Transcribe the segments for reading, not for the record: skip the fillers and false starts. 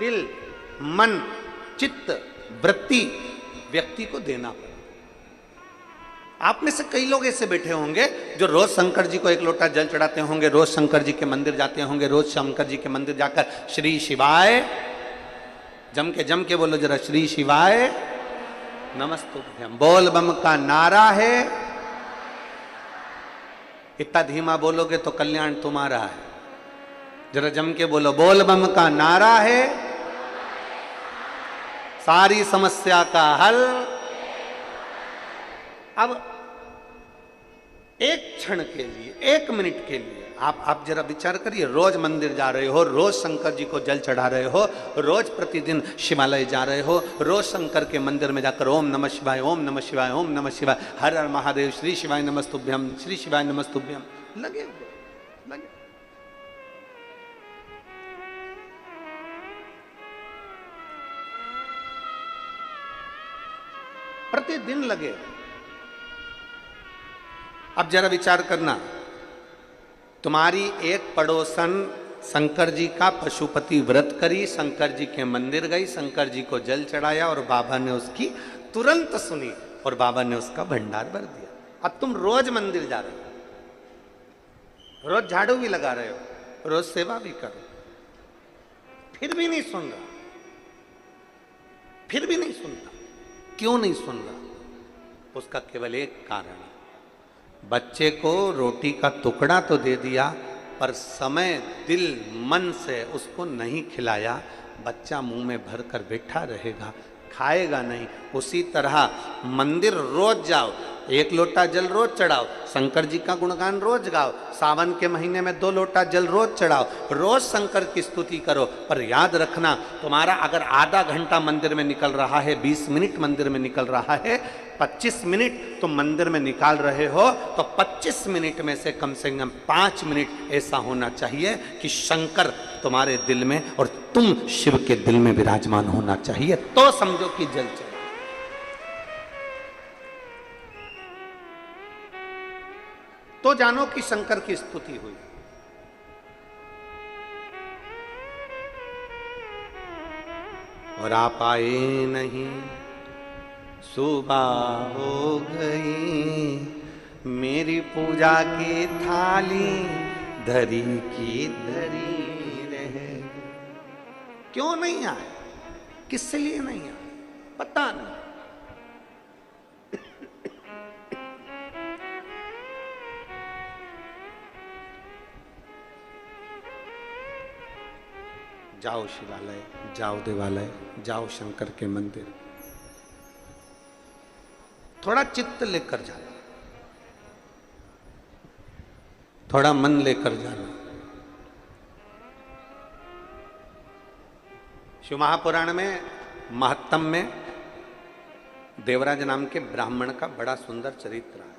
दिल, मन, चित्त, वृत्ति व्यक्ति को देना पड़े। आप में से कई लोग ऐसे बैठे होंगे जो रोज शंकर जी को एक लोटा जल चढ़ाते होंगे, रोज शंकर जी के मंदिर जाते होंगे, रोज शंकर जी के मंदिर जाकर श्री शिवाय, जम के बोलो जरा, श्री शिवाय नमस्तुभ्यम। बोल बम का नारा है, इतना धीमा बोलोगे तो कल्याण तुम्हारा है। जरा जम के बोलो, बोल बम का नारा है, सारी समस्या का हल। अब एक क्षण के लिए, एक मिनट के लिए आप जरा विचार करिए, रोज मंदिर जा रहे हो, रोज शंकर जी को जल चढ़ा रहे हो, रोज प्रतिदिन शिवालय जा रहे हो, रोज शंकर के मंदिर में जाकर ओम नमः शिवाय, ओम नमः शिवाय, ओम नमः शिवाय, हर हर महादेव, श्री शिवाय नमस्तुभ्यम, श्री शिवाय नमस्तुभ्यम लगे लगे। प्रतिदिन लगे। अब जरा विचार करना, तुम्हारी एक पड़ोसन शंकर जी का पशुपति व्रत करी, शंकर जी के मंदिर गई, शंकर जी को जल चढ़ाया और बाबा ने उसकी तुरंत सुनी और बाबा ने उसका भंडार भर दिया। अब तुम रोज मंदिर जा रहे हो, रोज झाड़ू भी लगा रहे हो, रोज सेवा भी करो, फिर भी नहीं सुन रहा, फिर भी नहीं सुनता। क्यों नहीं सुन रहा? उसका केवल एक कारण है, बच्चे को रोटी का टुकड़ा तो दे दिया पर समय, दिल, मन से उसको नहीं खिलाया। बच्चा मुंह में भर कर बैठा रहेगा, खाएगा नहीं। उसी तरह मंदिर रोज जाओ, एक लोटा जल रोज चढ़ाओ, शंकर जी का गुणगान रोज गाओ, सावन के महीने में 2 लोटा जल रोज चढ़ाओ, रोज शंकर की स्तुति करो। पर याद रखना, तुम्हारा अगर आधा घंटा मंदिर में निकल रहा है, 20 मिनट मंदिर में निकल रहा है, 25 मिनट तुम मंदिर में निकाल रहे हो, तो 25 मिनट में से कम 5 मिनट ऐसा होना चाहिए कि शंकर तुम्हारे दिल में और तुम शिव के दिल में विराजमान होना चाहिए, तो समझो कि जल चढ़ा। तो जानो कि शंकर की स्तुति हुई। और आप आए नहीं, सुबह हो गई, मेरी पूजा की थाली धरी की धरी रहे। क्यों नहीं आए? किससे लिए नहीं आए? पता नहीं। जाओ शिवालय, जाओ देवालय, जाओ शंकर के मंदिर, थोड़ा चित्त लेकर जाना, थोड़ा मन लेकर जाना। शिव महापुराण में महत्तम में देवराज नाम के ब्राह्मण का बड़ा सुंदर चरित्र है।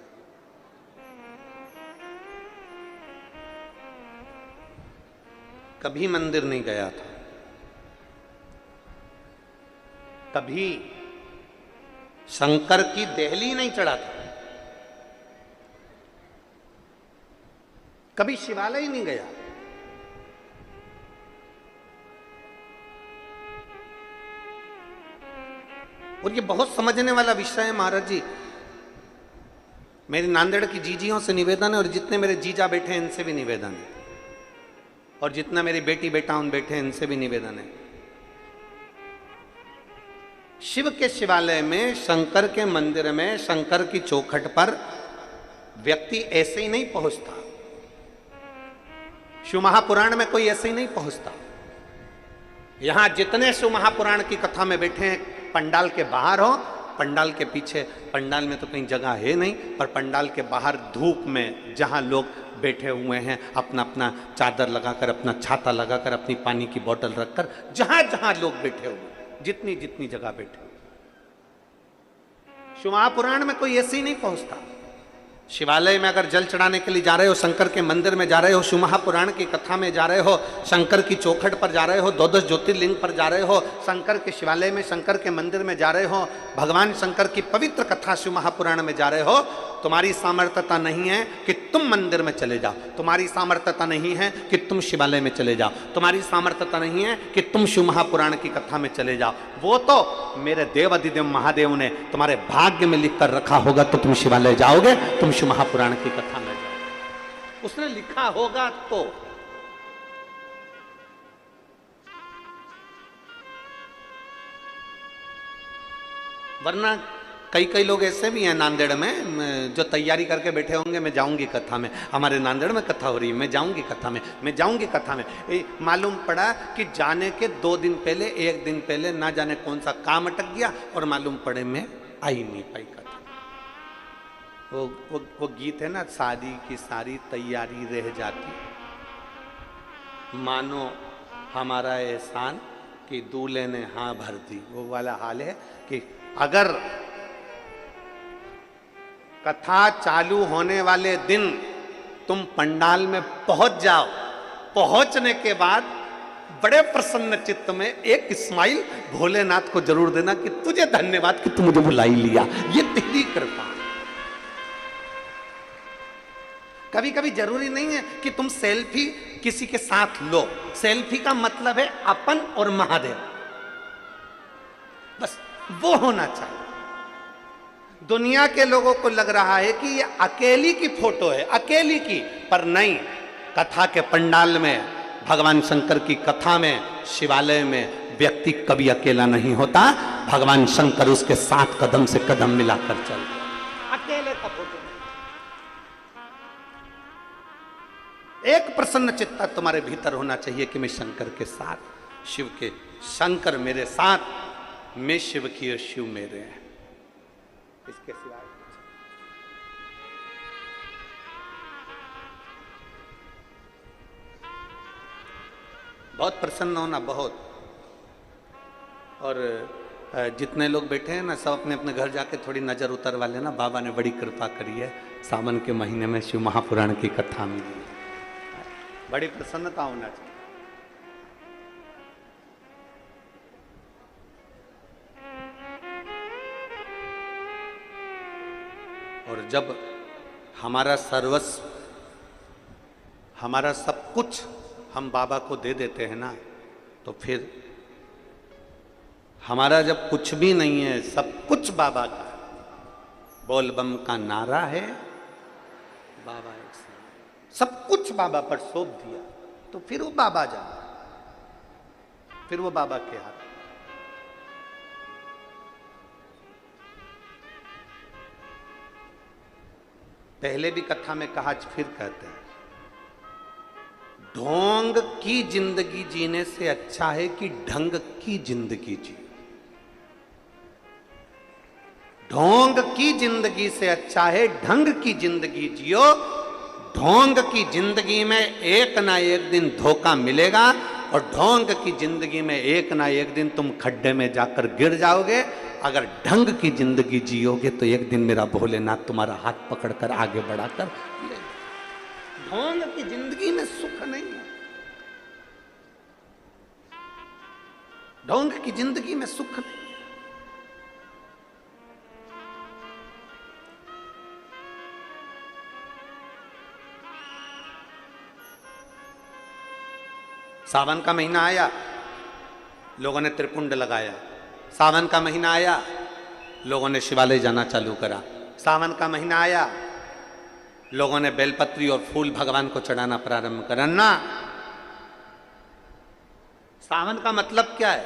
कभी मंदिर नहीं गया था, कभी शंकर की देहली नहीं चढ़ा था, कभी शिवालय नहीं गया। और ये बहुत समझने वाला विषय है महाराज जी। मेरी नांदेड़ की जीजियों से निवेदन है, और जितने मेरे जीजा बैठे हैं इनसे भी निवेदन है, और जितना मेरी बेटी बेटा उन बैठे हैं इनसे भी निवेदन है। शिव के शिवालय में, शंकर के मंदिर में, शंकर की चौखट पर व्यक्ति ऐसे ही नहीं पहुंचता। शिव महापुराण में कोई ऐसे ही नहीं पहुंचता। यहां जितने शिव महापुराण की कथा में बैठे हैं, पंडाल के बाहर हो, पंडाल के पीछे, पंडाल में तो कहीं जगह है नहीं, पर पंडाल के बाहर धूप में जहां लोग बैठे हुए हैं, अपना अपना चादर लगाकर, अपना छाता लगाकर, अपनी पानी की बोतल रखकर, जहां जहां लोग बैठे हुए, जितनी जितनी जगह बैठे, शिव महापुराण में कोई ऐसे ही नहीं पहुंचता। शिवालय में अगर जल चढ़ाने के लिए जा रहे हो, शंकर के मंदिर में जा रहे हो, शिव महापुराण की कथा में जा रहे हो, शंकर की चौखट पर जा रहे हो, 12 ज्योतिर्लिंग पर जा रहे हो, शंकर के शिवालय में, शंकर के मंदिर में जा रहे हो, भगवान शंकर की पवित्र कथा शिव महापुराण में जा रहे हो, तुम्हारी सामर्थ्यता नहीं है कि तुम मंदिर में चले जाओ, तुम्हारी सामर्थ्यता नहीं है कि तुम शिवालय में चले जाओ, तुम्हारी सामर्थ्यता नहीं है कि तुम शिव महापुराण की कथा में चले जाओ। वो तो मेरे देव अधिदेव महादेव ने तुम्हारे भाग्य में लिख कर रखा होगा, तो तुम शिवालय जाओगे, तुम शिव महापुराण की कथा में जाओगे, उसने लिखा होगा तो। वरना कई कई लोग ऐसे भी हैं नांदेड़ में जो तैयारी करके बैठे होंगे, मैं जाऊंगी कथा में, हमारे नांदेड़ में कथा हो रही है, मैं जाऊंगी कथा में, मैं जाऊंगी कथा में। मालूम पड़ा कि जाने के 2 दिन पहले, 1 दिन पहले ना जाने कौन सा काम अटक गया और मालूम पड़े मैं आ ही नहीं पाई कथा। वो गीत है ना, शादी की सारी तैयारी रह जाती, मानो हमारा एहसान कि दूल्हे ने हाँ भर दी। वो वाला हाल है कि अगर कथा चालू होने वाले दिन तुम पंडाल में पहुंच जाओ, पहुंचने के बाद बड़े प्रसन्न चित्त में एक स्माइल भोलेनाथ को जरूर देना कि तुझे धन्यवाद कि तू मुझे बुला ही लिया, ये तेरी कृपा। कभी कभी जरूरी नहीं है कि तुम सेल्फी किसी के साथ लो, सेल्फी का मतलब है अपन और महादेव, बस वो होना चाहिए। दुनिया के लोगों को लग रहा है कि ये अकेली की फोटो है, अकेली की, पर नहीं। कथा के पंडाल में, भगवान शंकर की कथा में, शिवालय में व्यक्ति कभी अकेला नहीं होता, भगवान शंकर उसके साथ कदम से कदम मिलाकर चलते, अकेले का फोटो नहीं। एक प्रसन्न चित्ता तुम्हारे भीतर होना चाहिए कि मैं शंकर के साथ, शिव के, शंकर मेरे साथ, मैं शिव की और शिव मेरे हैं, इसके सिवाय बहुत प्रसन्न होना, बहुत। और जितने लोग बैठे हैं ना, सब अपने अपने घर जाके थोड़ी नजर उतरवा लेना, बाबा ने बड़ी कृपा करी है, सावन के महीने में शिव महापुराण की कथा मिली, बड़ी प्रसन्नता होना चाहिए। और जब हमारा सर्वस्व, हमारा सब कुछ हम बाबा को दे देते हैं ना, तो फिर हमारा जब कुछ भी नहीं है, सब कुछ बाबा का, बोल बम का नारा है, बाबा एक साथ, सब कुछ बाबा पर सौंप दिया, तो फिर वो बाबा जाना, फिर वो बाबा के हाथ। पहले भी कथा में कहा, फिर कहते हैं, ढोंग की जिंदगी जीने से अच्छा है कि ढंग की जिंदगी जी। ढोंग की जिंदगी से अच्छा है ढंग की जिंदगी जियो। ढोंग की जिंदगी में एक ना एक दिन धोखा मिलेगा, और ढोंग की जिंदगी में एक ना एक दिन तुम खड्डे में जाकर गिर जाओगे। अगर ढंग की जिंदगी जियोगे तो एक दिन मेरा भोलेनाथ तुम्हारा हाथ पकड़कर आगे बढ़ाकर ले। ढोंग की जिंदगी में सुख नहीं है, ढोंग की जिंदगी में सुख नहीं। सावन का महीना आया, लोगों ने त्रिपुंड लगाया। सावन का महीना आया, लोगों ने शिवालय जाना चालू करा। सावन का महीना आया, लोगों ने बेलपत्री और फूल भगवान को चढ़ाना प्रारंभ करा ना। सावन का मतलब क्या है?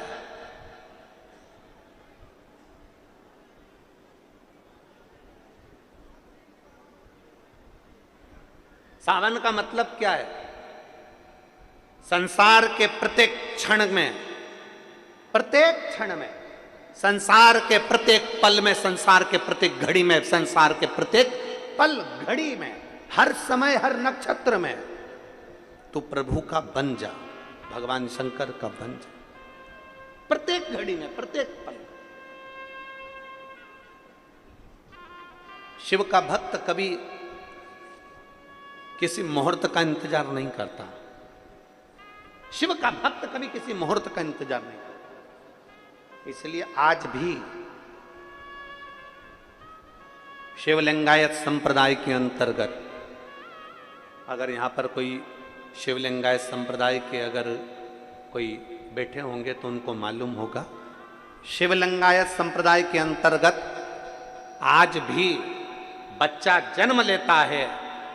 सावन का मतलब क्या है? संसार के प्रत्येक क्षण में, प्रत्येक क्षण में, संसार के प्रत्येक पल में, संसार के प्रत्येक घड़ी में, संसार के प्रत्येक पल घड़ी में, हर समय, हर नक्षत्र में तू प्रभु का बन जा, भगवान शंकर का बन जा। प्रत्येक घड़ी में, प्रत्येक पल। शिव का भक्त कभी किसी मुहूर्त का इंतजार नहीं करता। शिव का भक्त कभी किसी मुहूर्त का इंतजार नहीं करता। इसलिए आज भी शिवलिंगायत संप्रदाय के अंतर्गत, अगर यहाँ पर कोई शिवलिंगायत संप्रदाय के अगर कोई बैठे होंगे तो उनको मालूम होगा, शिवलिंगायत संप्रदाय के अंतर्गत आज भी बच्चा जन्म लेता है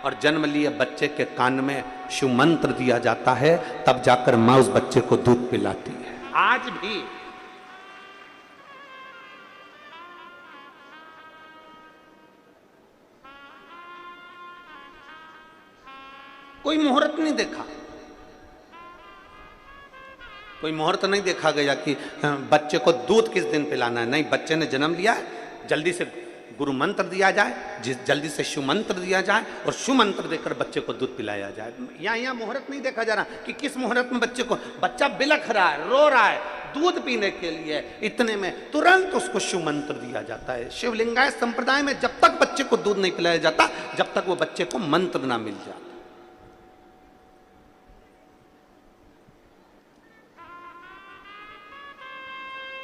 और जन्म लिए बच्चे के कान में शिव मंत्र दिया जाता है, तब जाकर मां उस बच्चे को दूध पिलाती है। आज भी कोई मुहूर्त नहीं देखा, कोई मुहूर्त नहीं देखा गया कि बच्चे को दूध किस दिन पिलाना है। नहीं, बच्चे ने जन्म लिया है, जल्दी से गुरु मंत्र दिया जाए, जल्दी से शिव मंत्र दिया जाए और शिव मंत्र देकर बच्चे को दूध पिलाया जाए। यहाँ मुहूर्त नहीं देखा जा रहा कि किस मुहूर्त में बच्चे को, बच्चा बिलख रहा है, रो रहा है दूध पीने के लिए, इतने में तुरंत उसको शिव मंत्र दिया जाता है। शिवलिंगायत संप्रदाय में जब तक बच्चे को दूध नहीं पिलाया जाता, जब तक वो बच्चे को मंत्र ना मिल जाता।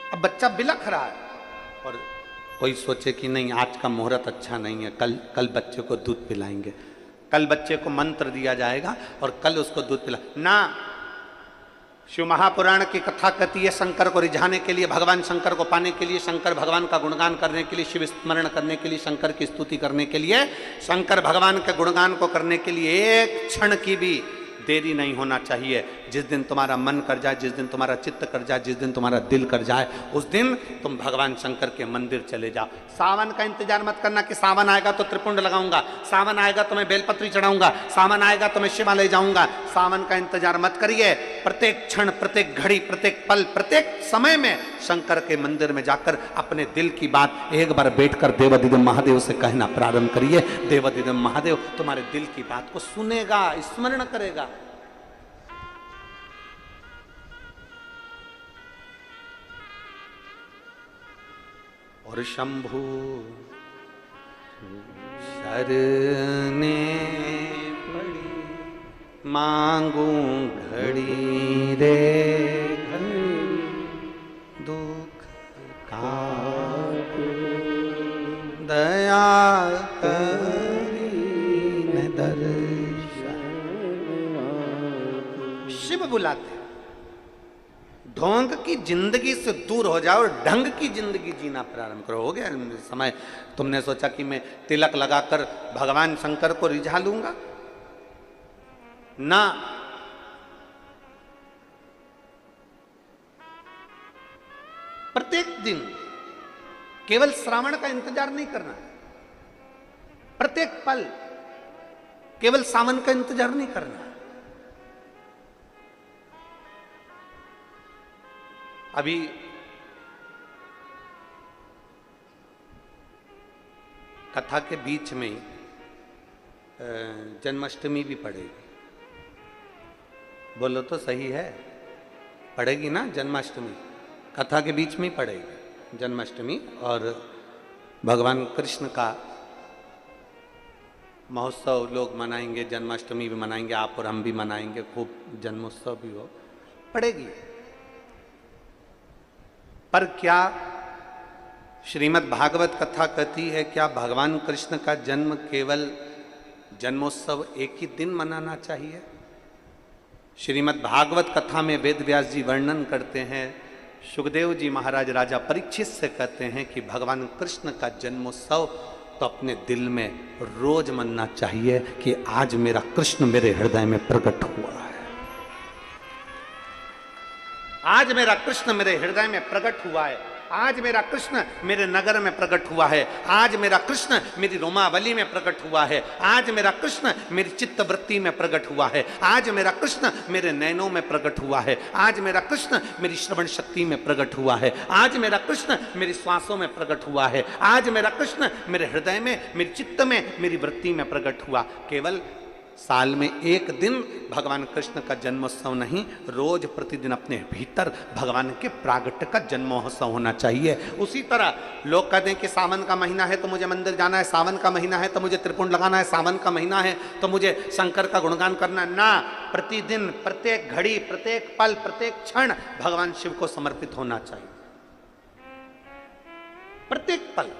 अब बच्चा बिलख रहा है और कोई सोचे कि नहीं आज का मुहूर्त अच्छा नहीं है, कल बच्चे को दूध पिलाएंगे, कल बच्चे को मंत्र दिया जाएगा और कल उसको दूध पिला ना। शिव महापुराण की कथा कहती है, शंकर को रिझाने के लिए, भगवान शंकर को पाने के लिए, शंकर भगवान का गुणगान करने के लिए, शिव स्मरण करने के लिए, शंकर की स्तुति करने के लिए, शंकर भगवान के गुणगान को करने के लिए एक क्षण की भी देरी नहीं होना चाहिए। जिस दिन तुम्हारा मन कर जाए, जिस दिन तुम्हारा चित्त कर जाए, जिस दिन तुम्हारा दिल कर जाए, उस दिन तुम भगवान शंकर के मंदिर चले जाओ। सावन का इंतजार मत करना कि सावन आएगा तो त्रिपुंड लगाऊंगा, सावन आएगा तो मैं बेलपत्री चढ़ाऊंगा, सावन आएगा तो मैं शिवालय जाऊंगा। सावन का इंतजार मत करिए। प्रत्येक क्षण, प्रत्येक घड़ी, प्रत्येक पल, प्रत्येक समय में शंकर के मंदिर में जाकर अपने दिल की बात एक बार बैठकर देवाधिदेव महादेव से कहना प्रारंभ करिए। देवाधिदेव महादेव तुम्हारे दिल की बात को सुनेगा, स्मरण करेगा। और शंभु शरने पड़ी मांगू घड़ी रे घड़ी, दुख काटू दया करी न दर्शन। शिव बुलाते, ढोंग की जिंदगी से दूर हो जाओ और ढंग की जिंदगी जीना प्रारंभ करो। हो गया समय। तुमने सोचा कि मैं तिलक लगाकर भगवान शंकर को रिझा लूंगा ना। प्रत्येक दिन केवल श्रावण का इंतजार नहीं करना, प्रत्येक पल केवल सावन का इंतजार नहीं करना। अभी कथा के बीच में जन्माष्टमी भी पड़ेगी। बोलो तो सही है, पड़ेगी ना जन्माष्टमी? कथा के बीच में ही पड़ेगी जन्माष्टमी। और भगवान कृष्ण का महोत्सव लोग मनाएंगे, जन्माष्टमी भी मनाएंगे, आप और हम भी मनाएंगे, खूब जन्मोत्सव भी हो, पड़ेगी। पर क्या श्रीमद् भागवत कथा कहती है, क्या भगवान कृष्ण का जन्म केवल जन्मोत्सव एक ही दिन मनाना चाहिए? श्रीमद् भागवत कथा में वेद व्यास जी वर्णन करते हैं, सुखदेव जी महाराज राजा परीक्षित से कहते हैं कि भगवान कृष्ण का जन्मोत्सव तो अपने दिल में रोज मनना चाहिए कि आज मेरा कृष्ण मेरे हृदय में प्रकट हुआ है, आज मेरा कृष्ण मेरे हृदय में प्रकट हुआ है, आज मेरा कृष्ण मेरे नगर में प्रकट हुआ है, आज मेरा कृष्ण मेरी रोमावली में प्रकट हुआ है, आज मेरा कृष्ण मेरी चित्तवृत्ति में प्रकट हुआ है, आज मेरा कृष्ण मेरे नैनों में प्रकट हुआ है, आज मेरा कृष्ण मेरी श्रवण शक्ति में प्रकट हुआ है, आज मेरा कृष्ण मेरी श्वासों में प्रकट हुआ है, आज मेरा कृष्ण मेरे हृदय में, मेरे चित्त में, मेरी वृत्ति में प्रकट हुआ। केवल साल में एक दिन भगवान कृष्ण का जन्मोत्सव नहीं, रोज प्रतिदिन अपने भीतर भगवान के प्रागट्य का जन्मोत्सव होना चाहिए। उसी तरह लोग कहते हैं कि सावन का महीना है तो मुझे मंदिर जाना है, सावन का महीना है तो मुझे त्रिपुंड लगाना है, सावन का महीना है तो मुझे शंकर का गुणगान करना है। ना, प्रतिदिन, प्रत्येक घड़ी, प्रत्येक पल, प्रत्येक क्षण भगवान शिव को समर्पित होना चाहिए। प्रत्येक पल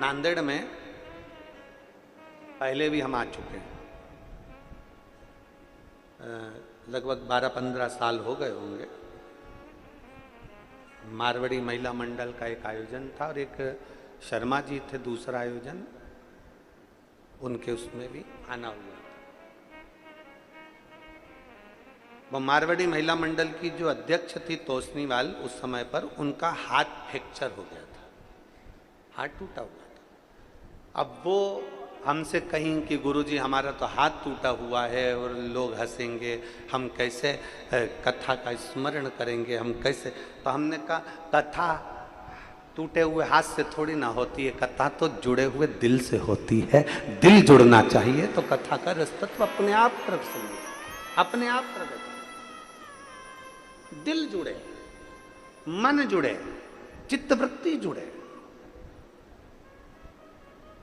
नांदेड़ में पहले भी हम आ चुके हैं, लगभग 12-15 साल हो गए होंगे। मारवाड़ी महिला मंडल का एक आयोजन था और एक शर्मा जी थे दूसरा आयोजन, उनके उसमें भी आना हुआ था। वो मारवाड़ी महिला मंडल की जो अध्यक्ष थी तोसनीवाल, उस समय पर उनका हाथ फ्रैक्चर हो गया था, हाथ टूटा हुआ था। अब वो हमसे कहीं कि गुरुजी हमारा तो हाथ टूटा हुआ है और लोग हंसेंगे, हम कैसे कथा का स्मरण करेंगे, हम कैसे। तो हमने कहा कथा टूटे हुए हाथ से थोड़ी ना होती है, कथा तो जुड़े हुए दिल से होती है। दिल जुड़ना चाहिए तो कथा का रसतत्व अपने आप प्रकट, अपने आप प्रकट। दिल जुड़े, मन जुड़े, चित्तवृत्ति जुड़े,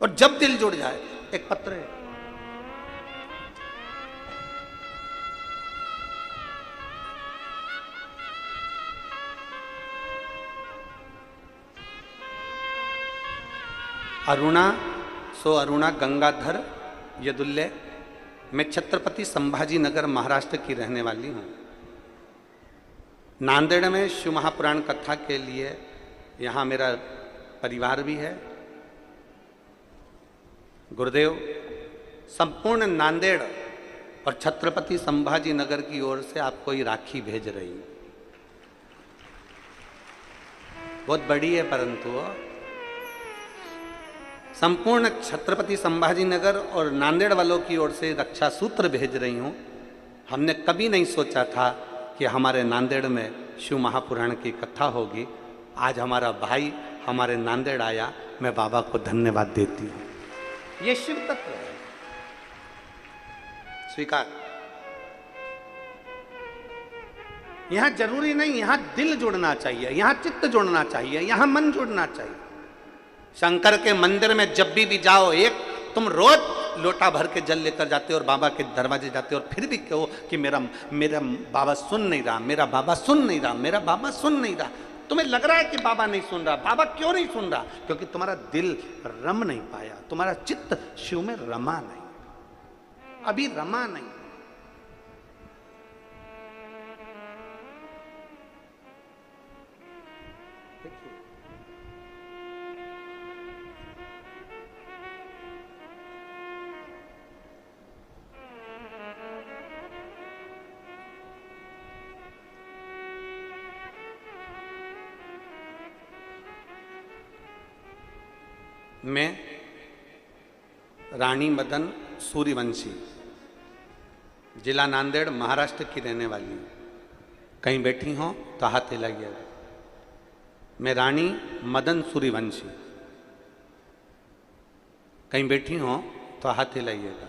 और जब दिल जुड़ जाए, एक पत्र है, अरुणा सो अरुणा गंगाधर यदुल्ले, मैं छत्रपति संभाजी नगर महाराष्ट्र की रहने वाली हूँ। नांदेड़ में शिव महापुराण कथा के लिए यहाँ मेरा परिवार भी है। गुरुदेव संपूर्ण नांदेड़ और छत्रपति संभाजी नगर की ओर से आपको ये राखी भेज रही हूँ। बहुत बड़ी है, परंतु संपूर्ण छत्रपति संभाजी नगर और नांदेड़ वालों की ओर से रक्षा सूत्र भेज रही हूँ। हमने कभी नहीं सोचा था कि हमारे नांदेड़ में शिव महापुराण की कथा होगी। आज हमारा भाई हमारे नांदेड़ आया, मैं बाबा को धन्यवाद देती हूँ। ये शिव तत्व है, स्वीकार। यहां जरूरी नहीं, यहां दिल जुड़ना चाहिए, यहां चित्त जुड़ना चाहिए, यहां मन जुड़ना चाहिए। शंकर के मंदिर में जब भी जाओ, एक तुम रोज लोटा भर के जल लेकर जाते हो और बाबा के दरवाजे जाते हो और फिर भी कहो कि मेरा बाबा सुन नहीं रहा, मेरा बाबा सुन नहीं रहा, मेरा बाबा सुन नहीं रहा। तुम्हें लग रहा है कि बाबा नहीं सुन रहा। बाबा क्यों नहीं सुन रहा? क्योंकि तुम्हारा दिल रम नहीं पाया, तुम्हारा चित्त शिव में रमा नहीं, अभी रमा नहीं। मैं रानी मदन सूर्यवंशी, जिला नांदेड़, महाराष्ट्र की रहने वाली हूँ। कहीं बैठी हो तो हाथ हिलाइएगा। मैं रानी मदन सूर्यवंशी, कहीं बैठी हो तो हाथ हिलाइएगा।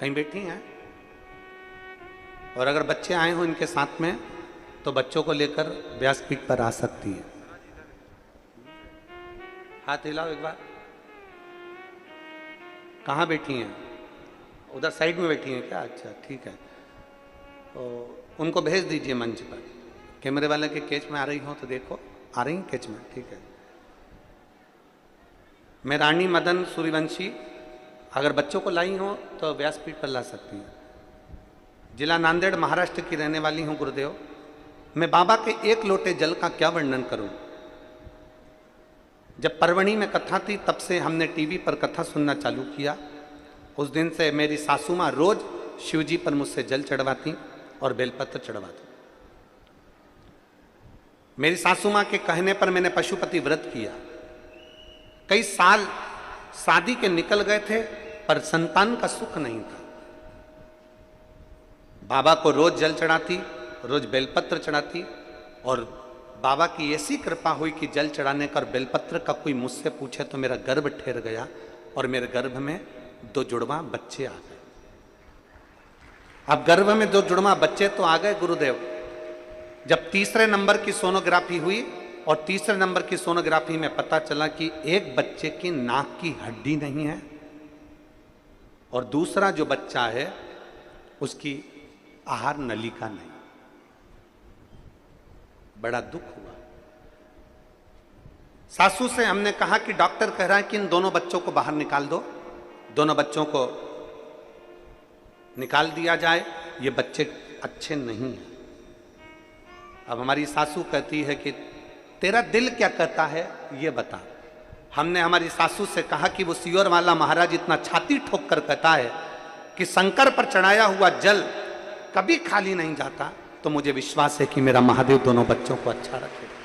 कहीं बैठी हैं? और अगर बच्चे आए हो इनके साथ में तो बच्चों को लेकर व्यासपीठ पर आ सकती है। हाथ हिलाओ एक बार। कहाँ बैठी हैं? उधर साइड में बैठी हैं क्या? अच्छा ठीक है, तो उनको भेज दीजिए मंच पर। कैमरे वाले के कैच में आ रही हो तो देखो, आ रही कैच में, ठीक है। मैं रानी मदन सूर्यवंशी, अगर बच्चों को लाई हो तो व्यासपीठ पर ला सकती हैं। जिला नांदेड़, महाराष्ट्र की रहने वाली हूँ। गुरुदेव, मैं बाबा के एक लोटे जल का क्या वर्णन करूं। जब परवणी में कथा थी तब से हमने टीवी पर कथा सुनना चालू किया। उस दिन से मेरी सासू माँ रोज शिवजी पर मुझसे जल चढ़वाती और बेलपत्र चढ़वाती। मेरी सासू माँ के कहने पर मैंने पशुपति व्रत किया। कई साल शादी के निकल गए थे पर संतान का सुख नहीं था। बाबा को रोज जल चढ़ाती, रोज बेलपत्र चढ़ाती, और बाबा की ऐसी कृपा हुई कि जल चढ़ाने का और बेलपत्र का कोई मुझसे पूछे तो मेरा गर्भ ठहर गया और मेरे गर्भ में 2 जुड़वा बच्चे आ गए। अब गर्भ में 2 जुड़वा बच्चे तो आ गए गुरुदेव। जब तीसरे नंबर की सोनोग्राफी हुई और तीसरे नंबर की सोनोग्राफी में पता चला कि एक बच्चे की नाक की हड्डी नहीं है और दूसरा जो बच्चा है उसकी आहार नलिका नहीं। बड़ा दुख हुआ। सासू से हमने कहा कि डॉक्टर कह रहा है कि इन दोनों बच्चों को बाहर निकाल दो, दोनों बच्चों को निकाल दिया जाए, ये बच्चे अच्छे नहीं हैं। अब हमारी सासू कहती है कि तेरा दिल क्या कहता है ये बता। हमने हमारी सासू से कहा कि वो सियोर वाला महाराज इतना छाती ठोक कर कहता है कि शंकर पर चढ़ाया हुआ जल कभी खाली नहीं जाता, तो मुझे विश्वास है कि मेरा महादेव दोनों बच्चों को अच्छा रखेगा।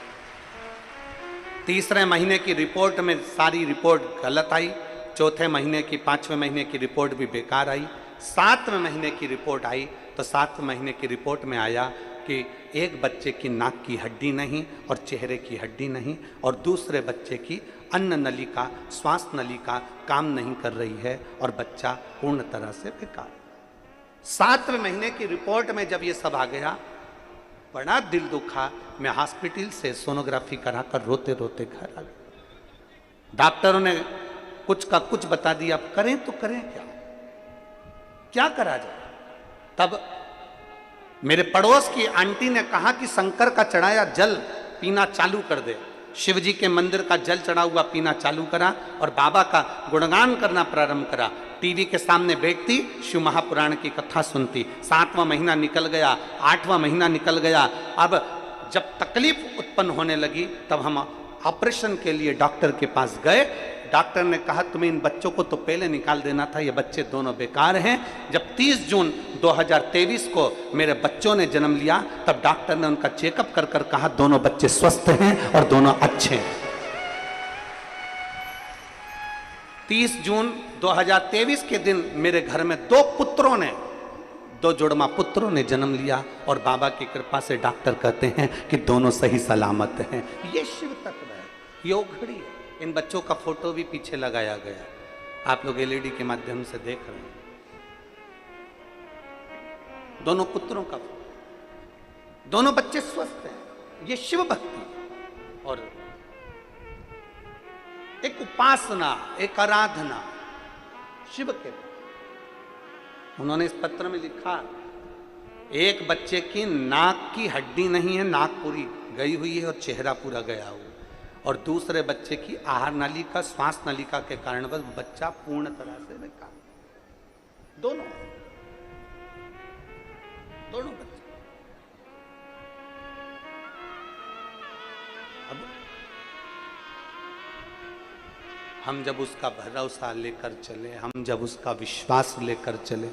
तीसरे महीने की रिपोर्ट में सारी रिपोर्ट गलत आई, चौथे महीने की, 5वें महीने की रिपोर्ट भी बेकार आई, 7वें महीने की रिपोर्ट आई तो 7वें महीने की रिपोर्ट में आया कि एक बच्चे की नाक की हड्डी नहीं और चेहरे की हड्डी नहीं, और दूसरे बच्चे की अन्न नलिका, श्वास नलिका काम नहीं कर रही है और बच्चा पूर्ण तरह से बेकार। 7वें महीने की रिपोर्ट में जब ये सब आ गया, बड़ा दिल दुखा। मैं हॉस्पिटल से सोनोग्राफी कराकर रोते रोते घर आ गया। डॉक्टरों ने कुछ का कुछ बता दिया, अब करें तो करें क्या करा जाए। तब मेरे पड़ोस की आंटी ने कहा कि शंकर का चढ़ाया जल पीना चालू कर दे। शिव जी के मंदिर का जल चढ़ा हुआ पीना चालू करा और बाबा का गुणगान करना प्रारंभ करा। टीवी के सामने बैठती, शिव महापुराण की कथा सुनती। 7वां महीना निकल गया, 8वां महीना निकल गया। अब जब तकलीफ उत्पन्न होने लगी तब हम ऑपरेशन के लिए डॉक्टर के पास गए। डॉक्टर ने कहा तुम्हें इन बच्चों को तो पहले निकाल देना था, ये बच्चे दोनों बेकार हैं। जब 30 जून 2023 को मेरे बच्चों ने जन्म लिया तब डॉक्टर ने उनका चेकअप कर कर कहा दोनों बच्चे स्वस्थ हैं और दोनों अच्छे हैं। 30 जून 2023 के दिन मेरे घर में 2 पुत्रों ने, 2 जुड़वा पुत्रों ने जन्म लिया और बाबा की कृपा से डॉक्टर कहते हैं कि दोनों सही सलामत हैं। ये शिव तत्व है, ये ओघड़ी है। इन बच्चों का फोटो भी पीछे लगाया गया, आप लोग एलईडी के माध्यम से देख रहे हैं। दोनों पुत्रों का फोटो, दोनों बच्चे स्वस्थ हैं। ये शिव भक्ति और एक उपासना, एक आराधना शिव के। उन्होंने इस पत्र में लिखा, एक बच्चे की नाक की हड्डी नहीं है, नाक पूरी गई हुई है और चेहरा पूरा गया हुआ, और दूसरे बच्चे की आहार नलिका, श्वास नलिका के कारण बस बच्चा पूर्ण तरह से बेकार। दोनों बच्चे। अब हम जब उसका भरोसा लेकर चले, हम जब उसका विश्वास लेकर चले,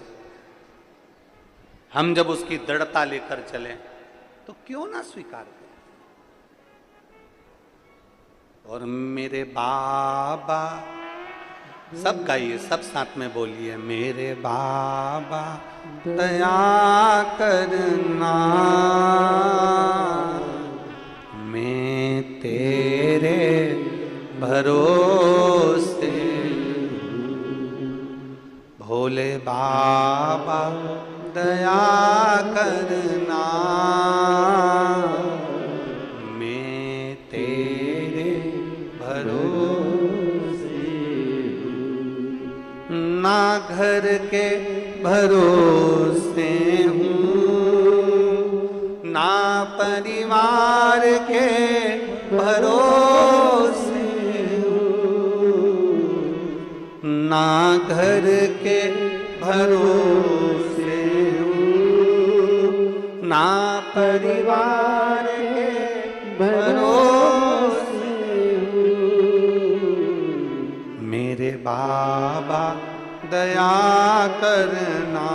हम जब उसकी दृढ़ता लेकर चले, तो क्यों ना स्वीकार करें। और मेरे बाबा, सब गाइए, सब साथ में बोलिए, मेरे बाबा दया करना, मैं तेरे भरोसे, भोले बाबा दया करना, मैं तेरे भरोसे, ना घर के भरोसे हूँ, ना परिवार के भरोसे हूँ, ना घर के भरोसे हूँ, ना परिवार के भरोसे हूँ, मेरे बाबा दया करना।